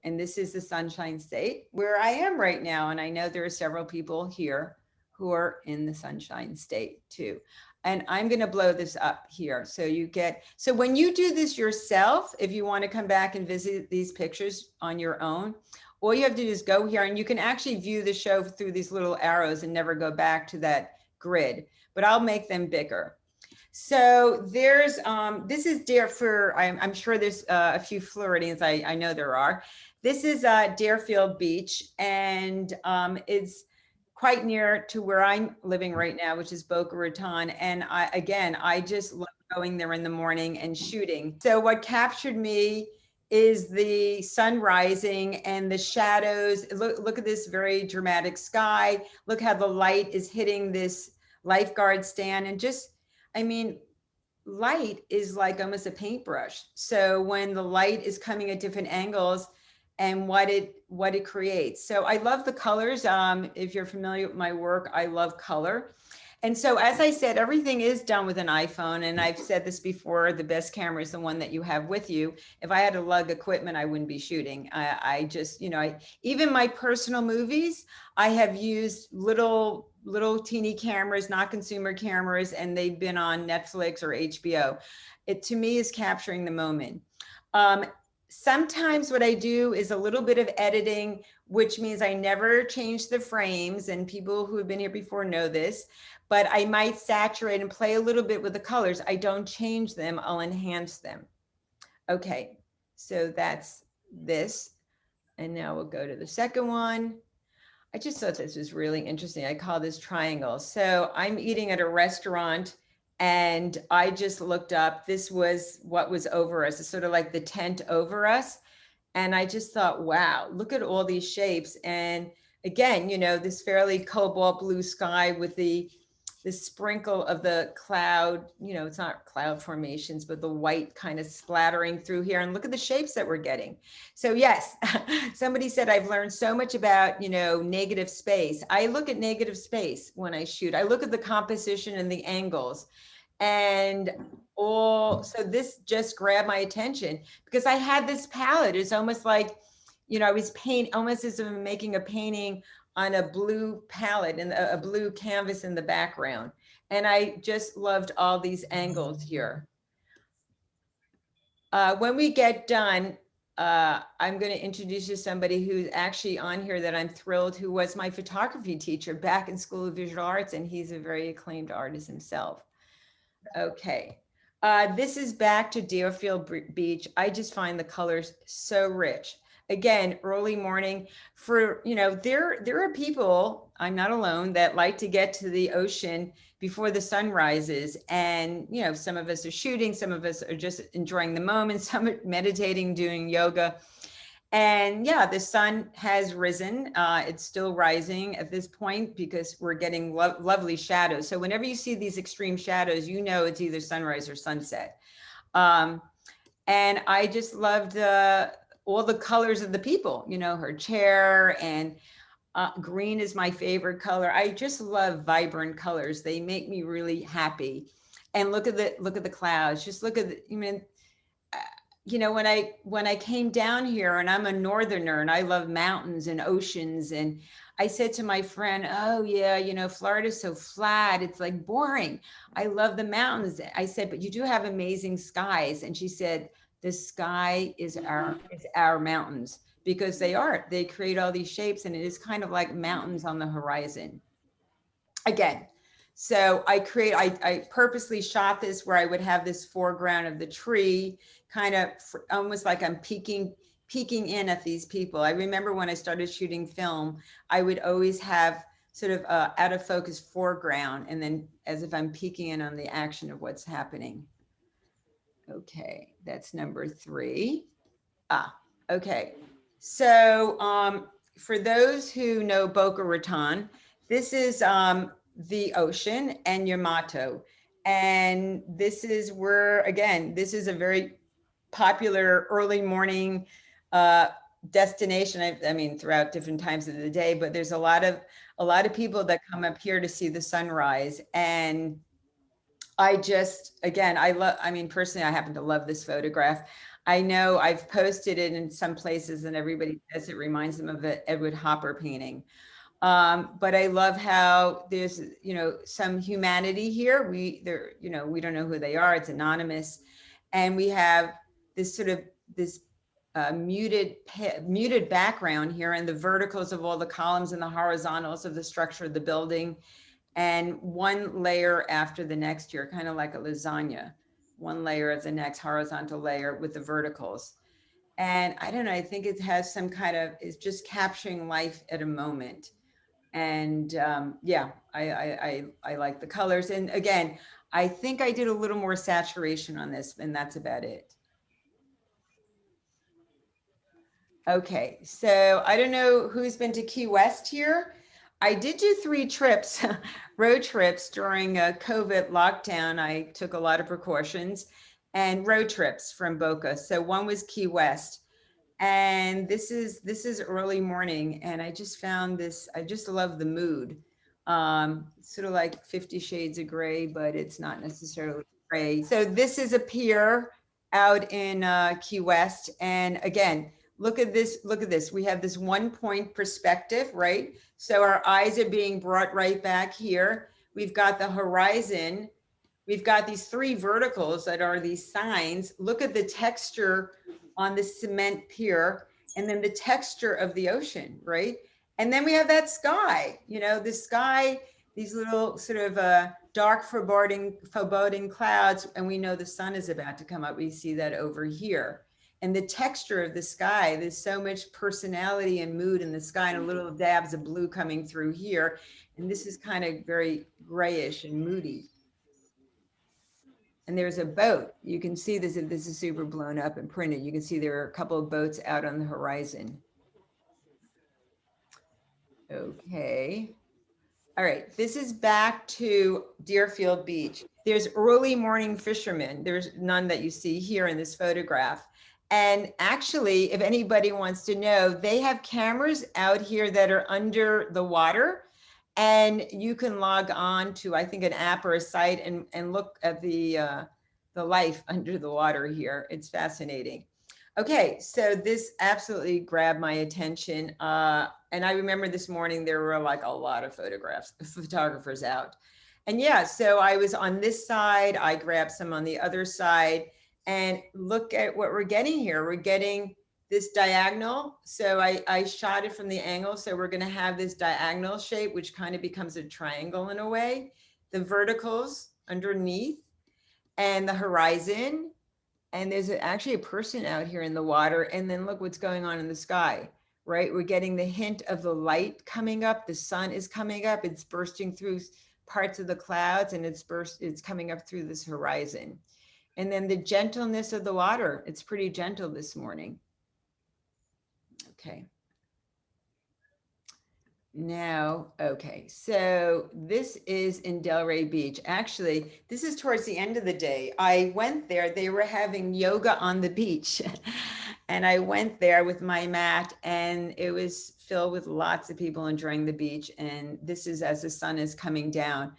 And this is the Sunshine State where I am right now. And I know there are several people here who are in the Sunshine State too. And I'm going to blow this up here. So you get, so when you do this yourself, if you want to come back and visit these pictures on your own, all you have to do is go here and you can actually view the show through these little arrows and never go back to that grid, but I'll make them bigger. So there's, this is for, I'm sure there's a few Floridians, I know there are. This is Deerfield Beach, and it's quite near to where I'm living right now, which is Boca Raton. And I just love going there in the morning and shooting. So what captured me is the sun rising and the shadows. Look at this very dramatic sky. Look how the light is hitting this lifeguard stand, and just, I mean, light is like almost a paintbrush. So when the light is coming at different angles and what it creates. So I love the colors. If you're familiar with my work, I love color. And so, as I said, everything is done with an iPhone. And I've said this before, the best camera is the one that you have with you. If I had to lug equipment, I wouldn't be shooting. I just, even my personal movies, I have used little teeny cameras, not consumer cameras, and they've been on Netflix or HBO. It, to me, is capturing the moment. Sometimes what I do is a little bit of editing, which means I never change the frames, and people who have been here before know this, but I might saturate and play a little bit with the colors. I don't change them, I'll enhance them. Okay, so that's this. And now we'll go to the second one. I just thought this was really interesting. I call this triangle. So I'm eating at a restaurant, and I just looked up, this was what was over us. It's sort of like the tent over us. And I just thought, wow, look at all these shapes. And again, this fairly cobalt blue sky with the sprinkle of the cloud, it's not cloud formations, but the white kind of splattering through here. And look at the shapes that we're getting. So yes, somebody said, I've learned so much about, negative space. I look at negative space when I shoot. I look at the composition and the angles. And so this just grabbed my attention because I had this palette. It's almost like, I was almost as if I'm making a painting on a blue palette and a blue canvas in the background. And I just loved all these angles here. When we get done, I'm going to introduce you to somebody who's actually on here that I'm thrilled, who was my photography teacher back in School of Visual Arts, and he's a very acclaimed artist himself. Okay. This is back to Deerfield Beach. I just find the colors so rich. Again, early morning for, there are people, I'm not alone, that like to get to the ocean before the sun rises. And, some of us are shooting, some of us are just enjoying the moment, some are meditating, doing yoga. And yeah, the sun has risen. It's still rising at this point because we're getting lovely shadows. So whenever you see these extreme shadows, it's either sunrise or sunset. And I just loved all the colors of the people, her chair, and green is my favorite color. I just love vibrant colors. They make me really happy. And look at the clouds. Just look at when I came down here, and I'm a northerner and I love mountains and oceans, and I said to my friend, oh yeah, Florida's so flat, it's like boring. I love the mountains. I said, but you do have amazing skies. And she said, the sky is our mountains, because they create all these shapes, and it is kind of like mountains on the horizon. Again, so I purposely shot this where I would have this foreground of the tree, kind of almost like I'm peeking in at these people. I remember when I started shooting film, I would always have sort of out of focus foreground, and then as if I'm peeking in on the action of what's happening. Okay, that's number 3. Okay. So for those who know Boca Raton, this is the ocean and Yamato. And this is where, again, this is a very popular early morning destination. I mean, throughout different times of the day, but there's a lot of people that come up here to see the sunrise. And Again, I mean, personally, I happen to love this photograph. I know I've posted it in some places and everybody says it reminds them of an Edward Hopper painting. But I love how there's, some humanity here. We don't know who they are. It's anonymous. And we have this sort of this muted background here and the verticals of all the columns and the horizontals of the structure of the building, and one layer after the next year, kind of like a lasagna, one layer of the next horizontal layer with the verticals. And I don't know, I think it has some kind of, it's just capturing life at a moment. And yeah, I like the colors. And again, I think I did a little more saturation on this, and that's about it. Okay, so I don't know who's been to Key West here. I did do 3 trips, road trips during a COVID lockdown. I took a lot of precautions and road trips from Boca. So one was Key West, and this is early morning, and I just found this. I just love the mood. Sort of like 50 Shades of Gray, but it's not necessarily gray. So this is a pier out in Key West, and again, look at this, look at this. We have this 1 point perspective, right? So our eyes are being brought right back here. We've got the horizon. We've got these 3 verticals that are these signs. Look at the texture on the cement pier, and then the texture of the ocean, right? And then we have that sky, the sky, these little sort of dark foreboding clouds, and we know the sun is about to come up. We see that over here. And the texture of the sky, there's so much personality and mood in the sky, and a little dabs of blue coming through here. And this is kind of very grayish and moody. And there's a boat. You can see this, if this is super blown up and printed, you can see there are a couple of boats out on the horizon. Okay. All right, this is back to Deerfield Beach. There's early morning fishermen. There's none that you see here in this photograph. And actually, if anybody wants to know, they have cameras out here that are under the water, and you can log on to, I think, an app or a site and look at the life under the water here. It's fascinating. Okay, so this absolutely grabbed my attention. And I remember this morning, there were like a lot of photographers out. And yeah, so I was on this side, I grabbed some on the other side, and look at what we're getting here. We're getting this diagonal. So I shot it from the angle. So we're gonna have this diagonal shape, which kind of becomes a triangle in a way. The verticals underneath and the horizon. And there's actually a person out here in the water. And then look what's going on in the sky, right? We're getting the hint of the light coming up. The sun is coming up. It's bursting through parts of the clouds, and it's coming up through this horizon. And then the gentleness of the water. It's pretty gentle this morning. Okay. Now, okay, so this is in Delray Beach. Actually, this is towards the end of the day. I went there, they were having yoga on the beach. And I went there with my mat, and it was filled with lots of people enjoying the beach. And this is as the sun is coming down.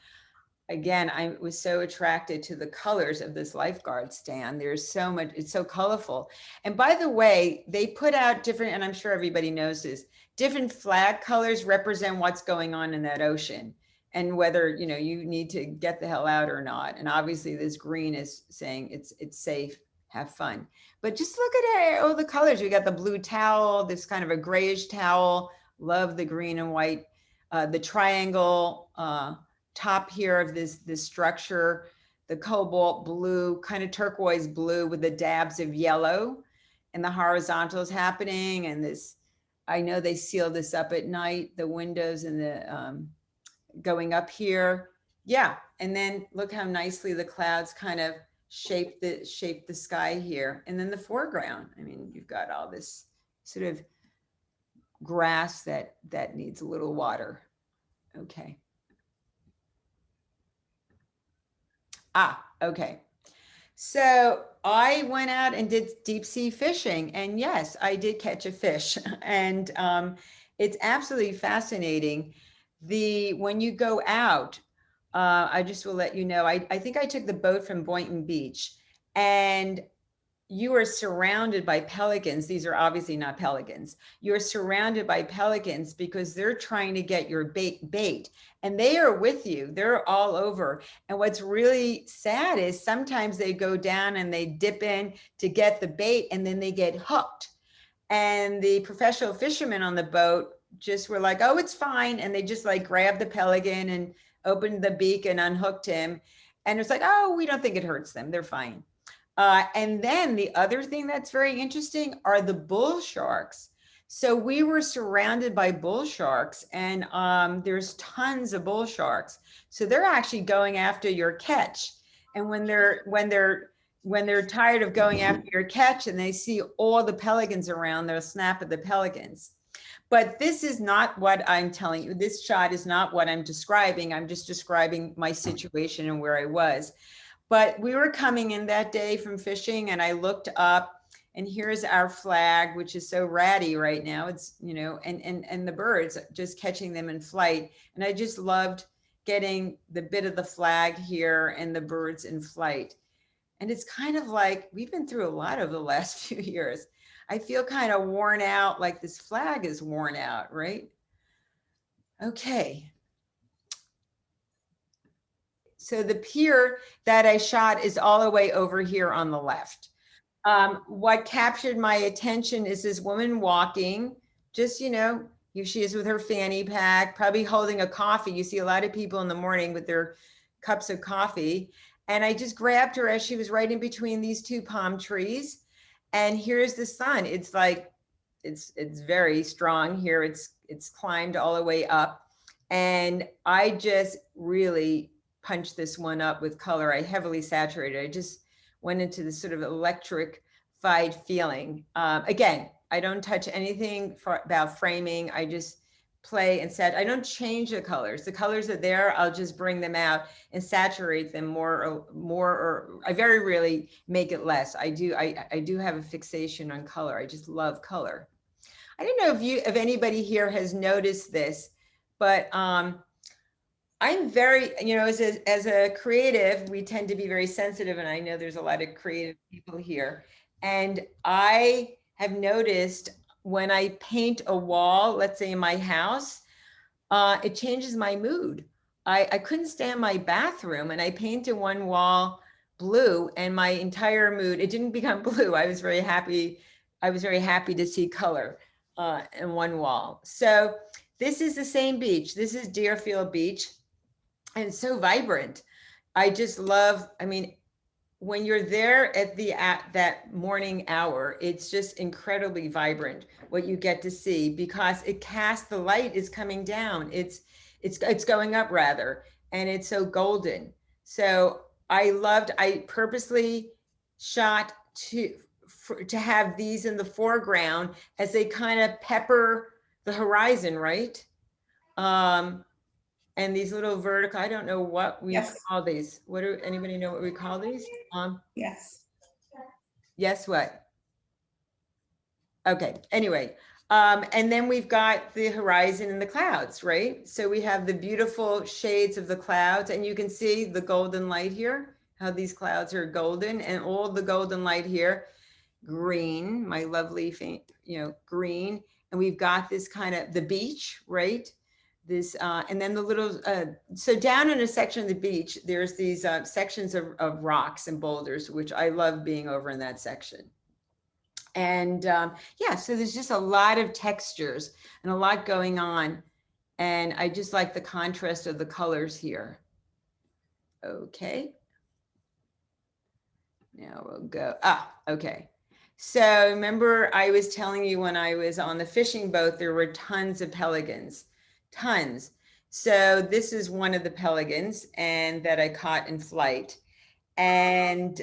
Again, I was so attracted to the colors of this lifeguard stand. There's so much, it's so colorful. And by the way, they put out different, and I'm sure everybody knows this, different flag colors represent what's going on in that ocean, and whether, you need to get the hell out or not. And obviously this green is saying it's safe, have fun. But just look at it, all the colors. We got the blue towel, this kind of a grayish towel, love the green and white, the triangle, top here of this structure, the cobalt blue, kind of turquoise blue with the dabs of yellow, and the horizontals happening. And this, I know they seal this up at night, the windows and the going up here. Yeah, and then look how nicely the clouds kind of shape the sky here. And then the foreground, I mean, you've got all this sort of grass that needs a little water. Okay. Okay. So I went out and did deep sea fishing, and yes, I did catch a fish. And it's absolutely fascinating. When you go out, I just will let you know, I think I took the boat from Boynton Beach, and you are surrounded by pelicans. These are obviously not pelicans. You're surrounded by pelicans because they're trying to get your bait, and they are with you. They're all over. And what's really sad is sometimes they go down and they dip in to get the bait, and then they get hooked. And the professional fishermen on the boat just were like, oh, it's fine. And they just like grabbed the pelican and opened the beak and unhooked him. And it's like, oh, we don't think it hurts them. They're fine. And then the other thing that's very interesting are the bull sharks. So we were surrounded by bull sharks, and there's tons of bull sharks. So they're actually going after your catch. And when they're tired of going after your catch and they see all the pelicans around, they'll snap at the pelicans. But this is not what I'm telling you. This shot is not what I'm describing. I'm just describing my situation and where I was. But we were coming in that day from fishing, and I looked up, and here's our flag, which is so ratty right now. It's, and the birds, just catching them in flight. And I just loved getting the bit of the flag here and the birds in flight. And it's kind of like, we've been through a lot over the last few years. I feel kind of worn out, like this flag is worn out, right? Okay. So the pier that I shot is all the way over here on the left. What captured my attention is this woman walking, just, here she is with her fanny pack, probably holding a coffee. You see a lot of people in the morning with their cups of coffee. And I just grabbed her as she was right in between these two palm trees. And here's the sun. It's like, it's very strong here. It's climbed all the way up. And I just really punched this one up with color. I heavily saturated. I just went into this sort of electrified feeling. Again, I don't touch anything about framing. I just play and set. I don't change the colors. The colors are there. I'll just bring them out and saturate them more, or I very rarely make it less. I do have a fixation on color. I just love color. I don't know if anybody here has noticed this, but I'm very, as a creative, we tend to be very sensitive, and I know there's a lot of creative people here. And I have noticed when I paint a wall, let's say in my house, it changes my mood. I couldn't stand my bathroom, and I painted one wall blue, and my entire mood, it didn't become blue. I was very happy. I was very happy to see color in one wall. So this is the same beach. This is Deerfield Beach. And it's so vibrant. I just love, when you're there at that morning hour, it's just incredibly vibrant what you get to see, because it casts, the light is coming down. It's going up rather, and it's so golden. So I purposely shot to have these in the foreground as they kind of pepper the horizon, right? And these little vertical, I don't know what we call these. Anybody know what we call these? Yes. Yes, what? Okay, anyway. And then we've got the horizon and the clouds, right? So we have the beautiful shades of the clouds, and you can see the golden light here, how these clouds are golden, and all the golden light here, green, my lovely, green. And we've got this kind of the beach, right? This, and then the little, so down in a section of the beach, there's these sections of rocks and boulders, which I love being over in that section. And yeah, so there's just a lot of textures and a lot going on. And I just like the contrast of the colors here. Okay. Now we'll go, okay. So remember I was telling you when I was on the fishing boat, there were tons of pelicans. Tons. So this is one of the pelicans, and that I caught in flight. And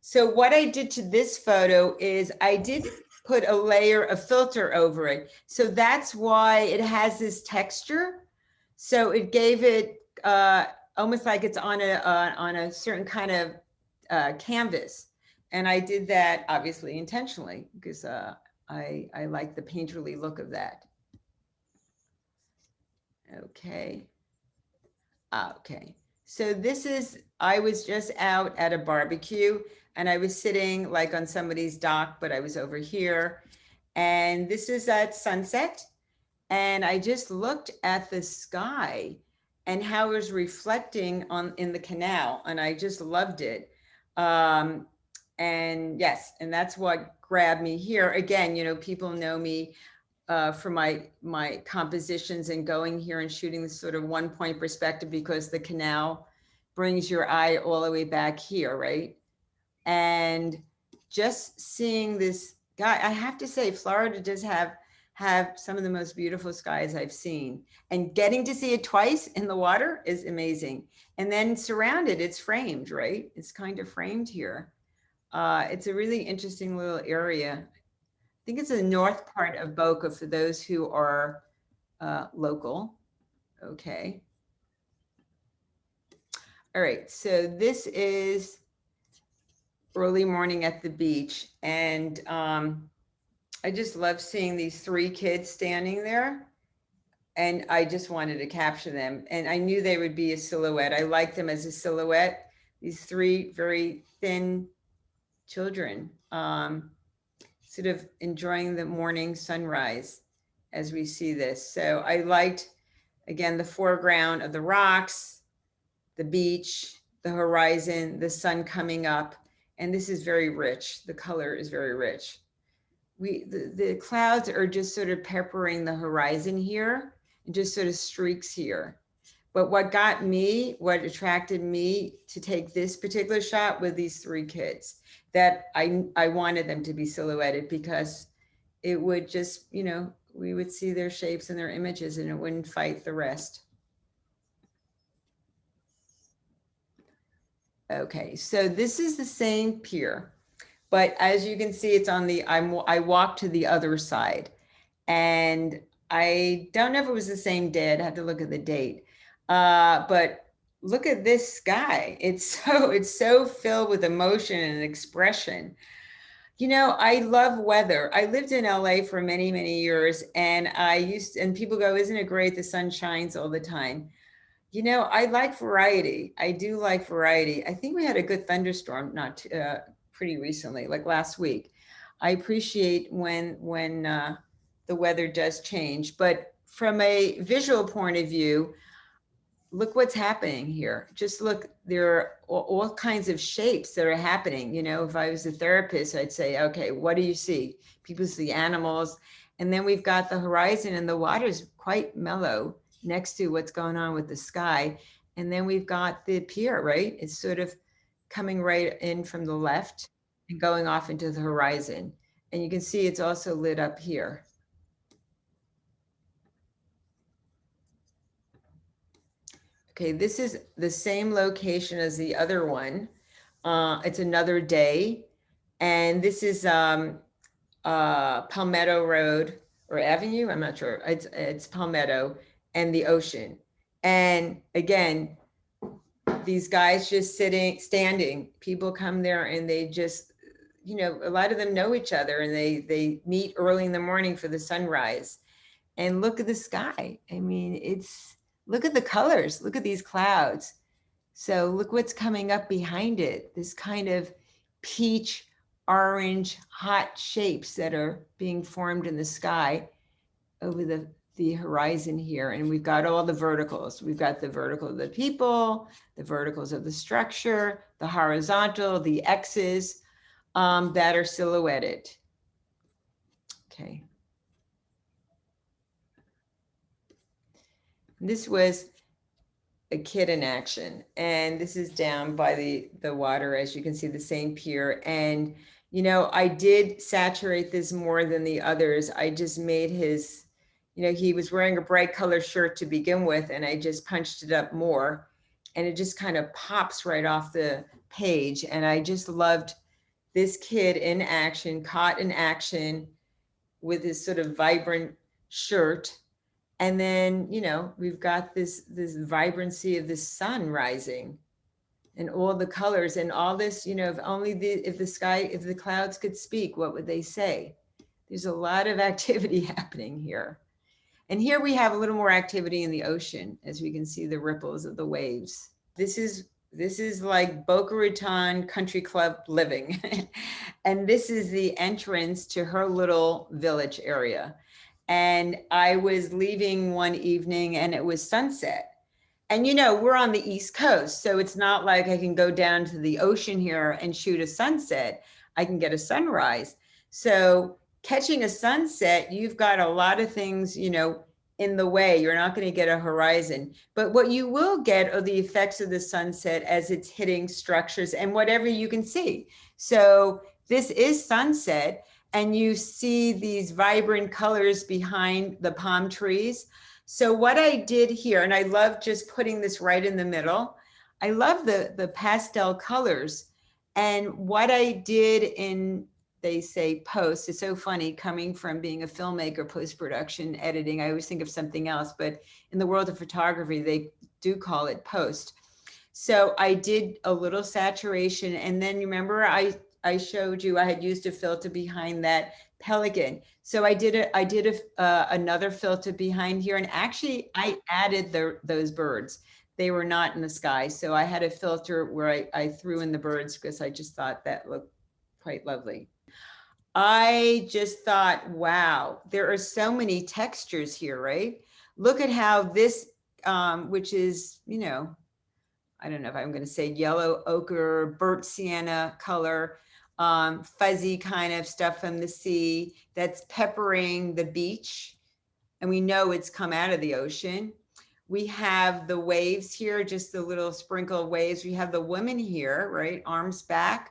so what I did to this photo is I did put a layer of filter over it. So that's why it has this texture. So it gave it almost like it's on a certain kind of canvas. And I did that obviously intentionally, because I like the painterly look of that. Okay. Okay. So this is, I was just out at a barbecue and I was sitting like on somebody's dock, but I was over here. And this is at sunset. And I just looked at the sky and how it was reflecting on in the canal. And I just loved it. Um, and yes, and that's what grabbed me here. Again, you know, people know me for my compositions and going here and shooting this sort of one point perspective because the canal brings your eye all the way back here, right? And just seeing this guy, I have to say, Florida does have some of the most beautiful skies I've seen. And getting to see it twice in the water is amazing. And then surrounded, it's framed, right? It's kind of framed here. It's a really interesting little area. I think it's the north part of Boca for those who are local. Okay. All right. So this is early morning at the beach. And I just love seeing these three kids standing there. And I just wanted to capture them. And I knew they would be a silhouette. I like them as a silhouette. These three very thin children. Sort of enjoying the morning sunrise as we see this. So I liked, again, the foreground of the rocks, the beach, the horizon, the sun coming up. And this is very rich. The color is very rich. The clouds are just sort of peppering the horizon here and just sort of streaks here. But what what attracted me to take this particular shot with these three kids, that I wanted them to be silhouetted because it would just, you know, we would see their shapes and their images and it wouldn't fight the rest. Okay, so this is the same pier, but as you can see, it's on the, I walked to the other side and I don't know if it was the same day. I'd have to look at the date. But look at this sky. It's so filled with emotion and expression. You know, I love weather. I lived in LA for many, many years and and people go, isn't it great? The sun shines all the time. You know, I like variety. I do like variety. I think we had a good thunderstorm pretty recently, like last week. I appreciate when the weather does change, but from a visual point of view, look what's happening here. Just look, there are all kinds of shapes that are happening. You know, if I was a therapist, I'd say, okay, what do you see? People see animals. And then we've got the horizon and the water's quite mellow next to what's going on with the sky. And then we've got the pier, right? It's sort of coming right in from the left and going off into the horizon. And you can see it's also lit up here. Okay, this is the same location as the other one. It's another day. And this is Palmetto Road or Avenue. I'm not sure. It's Palmetto and the ocean. And again, these guys just standing. People come there and they just, you know, a lot of them know each other and they meet early in the morning for the sunrise. And look at the sky. I mean, look at the colors. Look at these clouds. So look what's coming up behind it. This kind of peach, orange, hot shapes that are being formed in the sky over the horizon here. And we've got all the verticals. We've got the vertical of the people, the verticals of the structure, the horizontal, the X's that are silhouetted. Okay. This was a kid in action, and this is down by the water, as you can see, the same pier. And you know, I did saturate this more than the others. I just made his, you know, he was wearing a bright color shirt to begin with, and I just punched it up more, and it just kind of pops right off the page. And I just loved this kid in action, caught in action with his sort of vibrant shirt. And then, you know, we've got this vibrancy of the sun rising and all the colors and all this, you know, if the clouds could speak, what would they say? There's a lot of activity happening here. And here we have a little more activity in the ocean, as we can see the ripples of the waves. This is like Boca Raton Country Club living. And this is the entrance to her little village area. And I was leaving one evening and it was sunset. And you know, we're on the East Coast, so it's not like I can go down to the ocean here and shoot a sunset. I can get a sunrise. So catching a sunset, you've got a lot of things, you know, in the way. You're not going to get a horizon. But what you will get are the effects of the sunset as it's hitting structures and whatever you can see. So this is sunset, and you see these vibrant colors behind the palm trees. So what I did here, and I love just putting this right in the middle, I love the pastel colors. And what I did in, they say post, it's so funny coming from being a filmmaker, post-production, editing, I always think of something else, but in the world of photography, they do call it post. So I did a little saturation, and then remember I showed you I had used a filter behind that pelican. So I did another filter behind here, and actually I added those birds. They were not in the sky. So I had a filter where I threw in the birds because I just thought that looked quite lovely. I just thought, wow, there are so many textures here, right? Look at how this, which is, you know, I don't know if I'm going to say yellow ochre, burnt sienna color, fuzzy kind of stuff from the sea that's peppering the beach. And we know it's come out of the ocean. We have the waves here, just the little sprinkle of waves. We have the woman here, right? Arms back.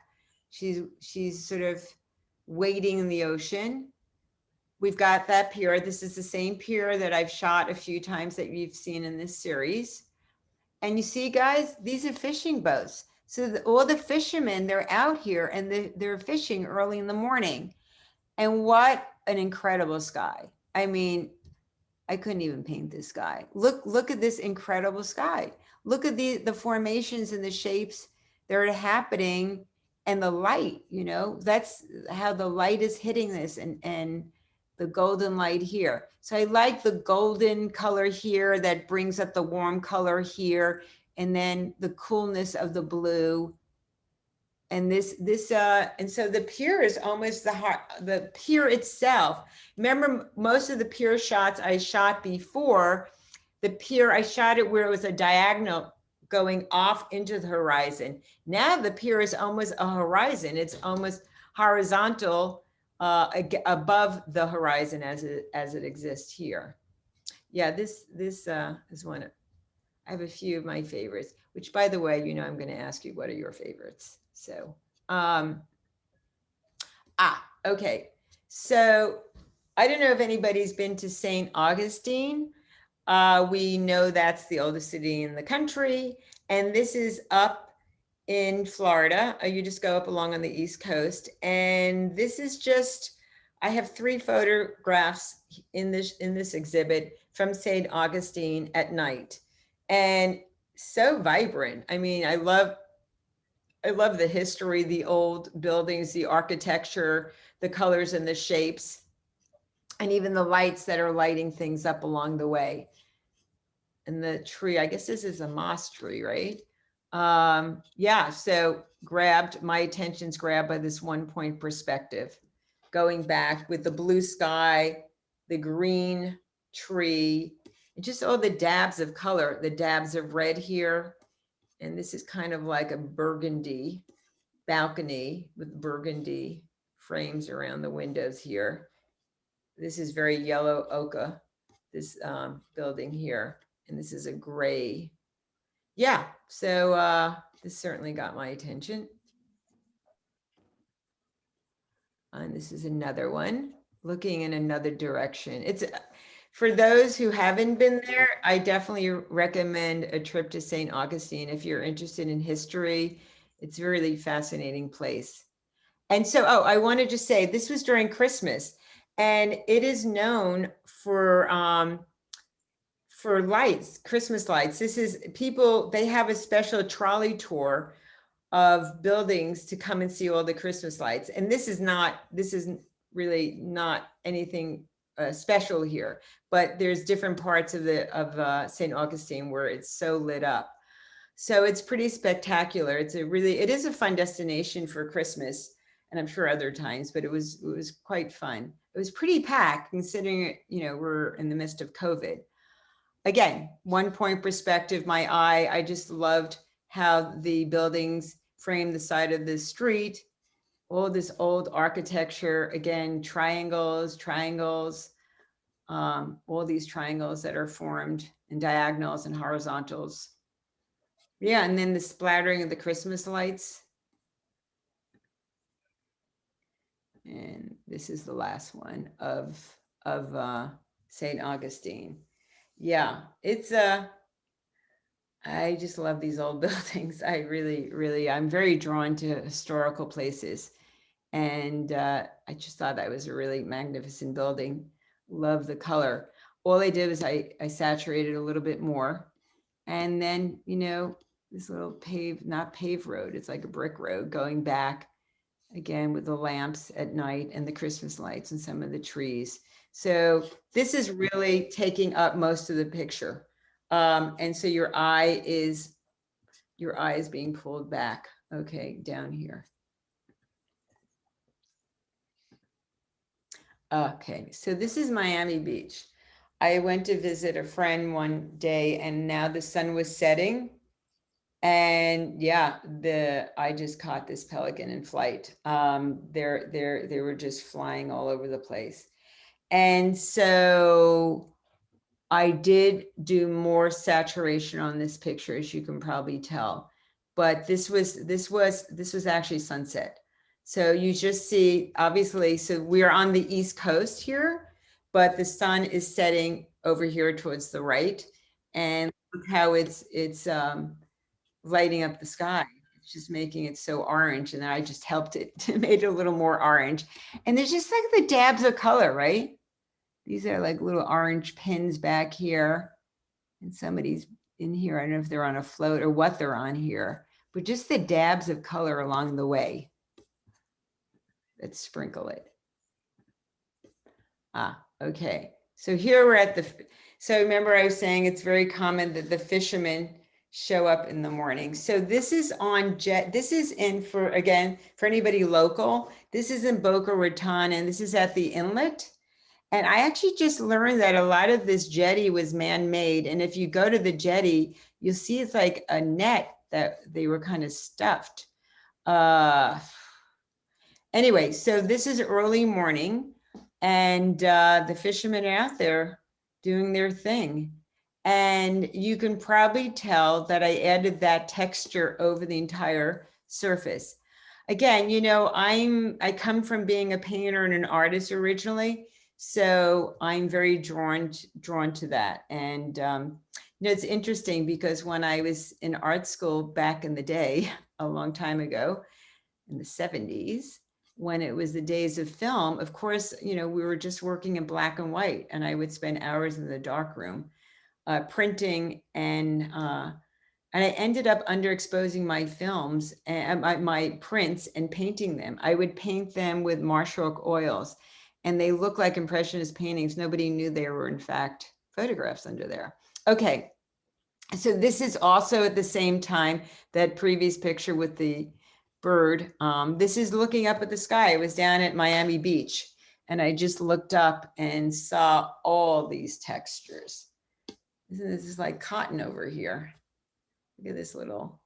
She's sort of wading in the ocean. We've got that pier. This is the same pier that I've shot a few times that you've seen in this series. And you see, guys, these are fishing boats. So all the fishermen, they're out here and they're fishing early in the morning. And what an incredible sky. I mean, I couldn't even paint this sky. Look at this incredible sky. Look at the formations and the shapes that are happening and the light, you know, that's how the light is hitting this and the golden light here. So I like the golden color here that brings up the warm color here, and then the coolness of the blue. And and so the pier is almost the pier itself. Remember, most of the pier shots I shot before, the pier, I shot it where it was a diagonal going off into the horizon. Now the pier is almost a horizon. It's almost horizontal above the horizon as it exists here. Yeah, this is one. I have a few of my favorites, which, by the way, you know, I'm going to ask you, what are your favorites? So, okay. So I don't know if anybody's been to St. Augustine. We know that's the oldest city in the country. And this is up in Florida. You just go up along on the East Coast. And this is just, I have 3 photographs in this exhibit from St. Augustine at night. And so vibrant. I mean, I love the history, the old buildings, the architecture, the colors and the shapes, and even the lights that are lighting things up along the way. And the tree, I guess this is a moss tree, right? Yeah, so my attention's grabbed by this 1-point perspective, going back with the blue sky, the green tree, and just all the dabs of color, the dabs of red here. And this is kind of like a burgundy balcony with burgundy frames around the windows here. This is very yellow ochre, this building here. And this is a gray. Yeah, so this certainly got my attention. And this is another one, looking in another direction. It's for those who haven't been there, I definitely recommend a trip to St. Augustine if you're interested in history. It's a really fascinating place. And so, I want to just say, this was during Christmas, and it is known for lights, Christmas lights. This is people, they have a special trolley tour of buildings to come and see all the Christmas lights. And this is really not anything special here, but there's different parts of St. Augustine where it's so lit up. So it's pretty spectacular. It is a fun destination for Christmas, and I'm sure other times, but it was quite fun. It was pretty packed considering, we're in the midst of COVID. Again, 1 point perspective, I just loved how the buildings frame the side of the street, all this old architecture, again, triangles, all these triangles that are formed in diagonals and horizontals. Yeah, and then the splattering of the Christmas lights. And this is the last one of St. Augustine. Yeah, I just love these old buildings. I really, I'm very drawn to historical places. And I just thought that was a really magnificent building. Love the color. All I did was I saturated a little bit more. And then, this little not paved road, it's like a brick road going back again with the lamps at night and the Christmas lights and some of the trees. So this is really taking up most of the picture. And so your eye is being pulled back. Okay, down here. Okay, so this is Miami Beach. I went to visit a friend one day and now the sun was setting. And yeah, I just caught this pelican in flight. They were just flying all over the place. And so I did do more saturation on this picture, as you can probably tell. But this was actually sunset. So you just see, obviously, so we are on the East Coast here, but the sun is setting over here towards the right. And look how it's lighting up the sky. It's just making it so orange. And then I just helped it to make it a little more orange. And there's just like the dabs of color, right? These are like little orange pins back here. And somebody's in here. I don't know if they're on a float or what they're on here, but just the dabs of color along the way. Let's sprinkle it. Okay. So here we're at so remember I was saying it's very common that the fishermen show up in the morning. So this is this is for anybody local, this is in Boca Raton and this is at the inlet. And I actually just learned that a lot of this jetty was man-made. And if you go to the jetty, you'll see it's like a net that they were kind of stuffed. Anyway, so this is early morning and the fishermen are out there doing their thing. And you can probably tell that I added that texture over the entire surface. Again, I come from being a painter and an artist originally. So I'm very drawn to that. And, it's interesting because when I was in art school back in the day, a long time ago, in the 70s, when it was the days of film, of course, we were just working in black and white and I would spend hours in the darkroom printing and I ended up underexposing my films and my prints and painting them. I would paint them with marsh oak oils and they look like Impressionist paintings. Nobody knew they were in fact photographs under there. Okay, so this is also at the same time, that previous picture with the bird. This is looking up at the sky. I was down at Miami Beach and I just looked up and saw all these textures. This is like cotton over here. Look at this little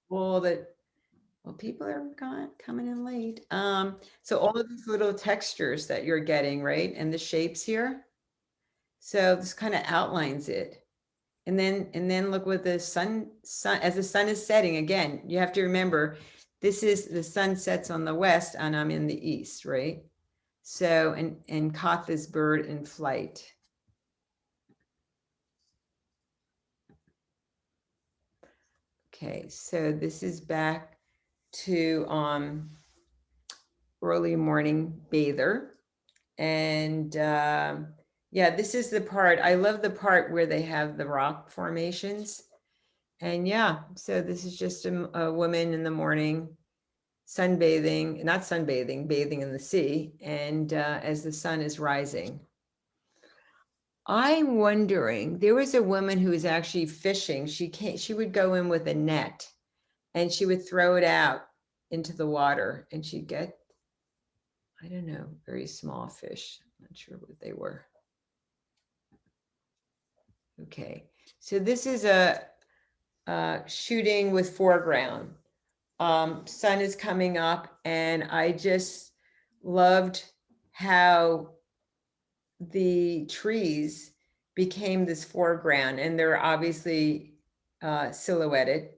wool people are coming in late. So all of these little textures that you're getting, right? And the shapes here. So this kind of outlines it. And then look what the sun, as the sun is setting, again, you have to remember, this is the sun sets on the west and I'm in the east, right? So, and caught this bird in flight. Okay, so this is back to early morning bather. And yeah, this is the part, I love the part where they have the rock formations. And yeah, so this is just a woman in the morning, bathing in the sea. And as the sun is rising. I'm wondering, there was a woman who was actually fishing. She would go in with a net and she would throw it out into the water and she'd get, I don't know, very small fish. I'm not sure what they were. Okay, so this is a shooting with foreground. Sun is coming up and I just loved how the trees became this foreground, and they're obviously silhouetted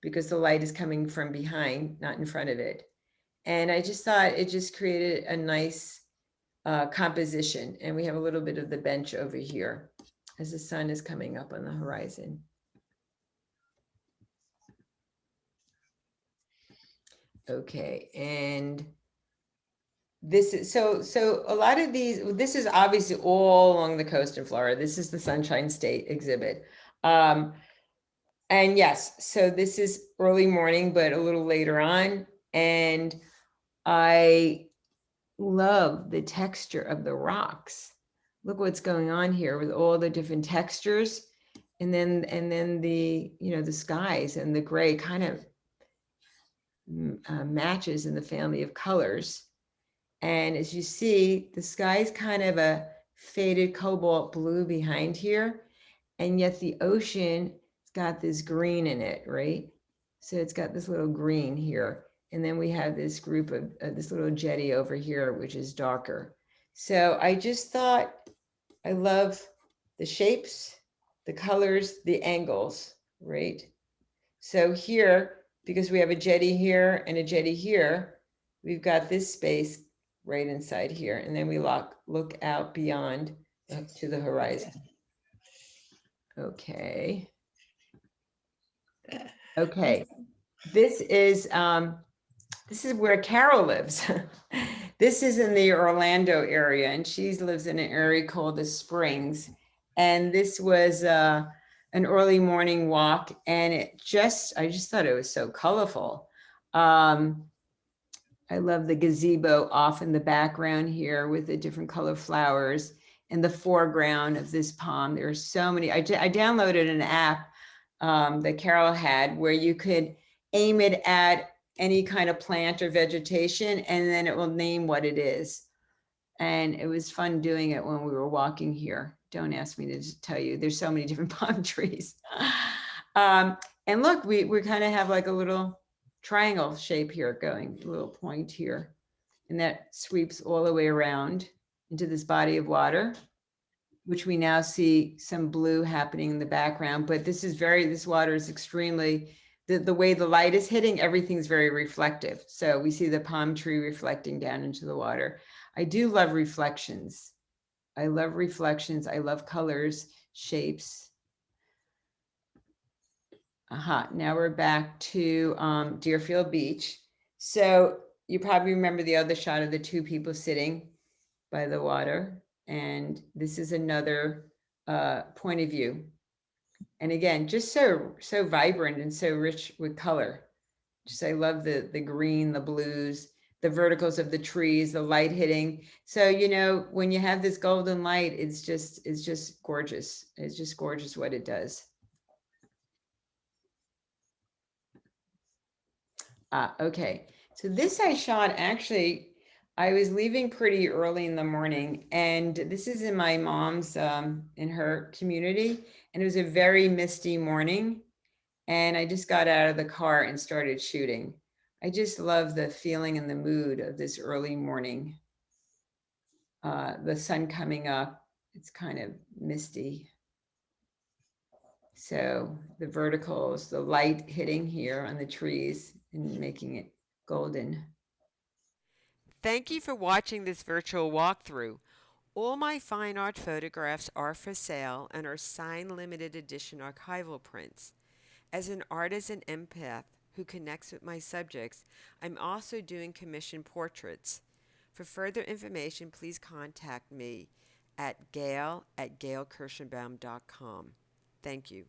because the light is coming from behind, not in front of it. And I just thought it just created a nice composition. And we have a little bit of the bench over here as the sun is coming up on the horizon. Okay, and this is so a lot of these, this is obviously all along the coast of Florida. This is the Sunshine State exhibit. And yes, so this is early morning, but a little later on. And I love the texture of the rocks. Look what's going on here with all the different textures. And then the, you know, the skies and the gray kind of matches in the family of colors. And as you see, the sky is kind of a faded cobalt blue behind here. And yet the ocean has got this green in it, right? So it's got this little green here. And then we have this group of this little jetty over here, which is darker. So I just thought, I love the shapes, the colors, the angles, right? So here, because we have a jetty here and a jetty here, we've got this space right inside here. And then we look out beyond to the horizon. Okay. Okay. This is where Carol lives. This is in the Orlando area, and she lives in an area called the Springs. And this was an early morning walk, and I just thought it was so colorful. I love the gazebo off in the background here with the different color flowers in the foreground of this palm. There are so many. I downloaded an app that Carol had where you could aim it at any kind of plant or vegetation, and then it will name what it is. And it was fun doing it when we were walking here. Don't ask me to tell you, there's so many different palm trees. And look, we kind of have like a little triangle shape here going, a little point here. And that sweeps all the way around into this body of water, which we now see some blue happening in the background. But this water is extremely, the way the light is hitting, everything's very reflective. So we see the palm tree reflecting down into the water. I do love reflections. I love reflections. I love colors, shapes. Now we're back to Deerfield Beach. So you probably remember the other shot of the two people sitting by the water. And this is another point of view. And again, just so vibrant and so rich with color. Just, I love the green, the blues, the verticals of the trees, the light hitting. So, you know, when you have this golden light, it's just gorgeous. It's just gorgeous what it does. Okay. So this I shot actually, I was leaving pretty early in the morning, and this is in my mom's, in her community, and it was a very misty morning. And I just got out of the car and started shooting. I just love the feeling and the mood of this early morning. The sun coming up, it's kind of misty. So the verticals, the light hitting here on the trees and making it golden. Thank you for watching this virtual walkthrough. All my fine art photographs are for sale and are signed limited edition archival prints. As an artist and empath who connects with my subjects, I'm also doing commission portraits. For further information, please contact me at gayle@gaylekirschenbaum.com. Thank you.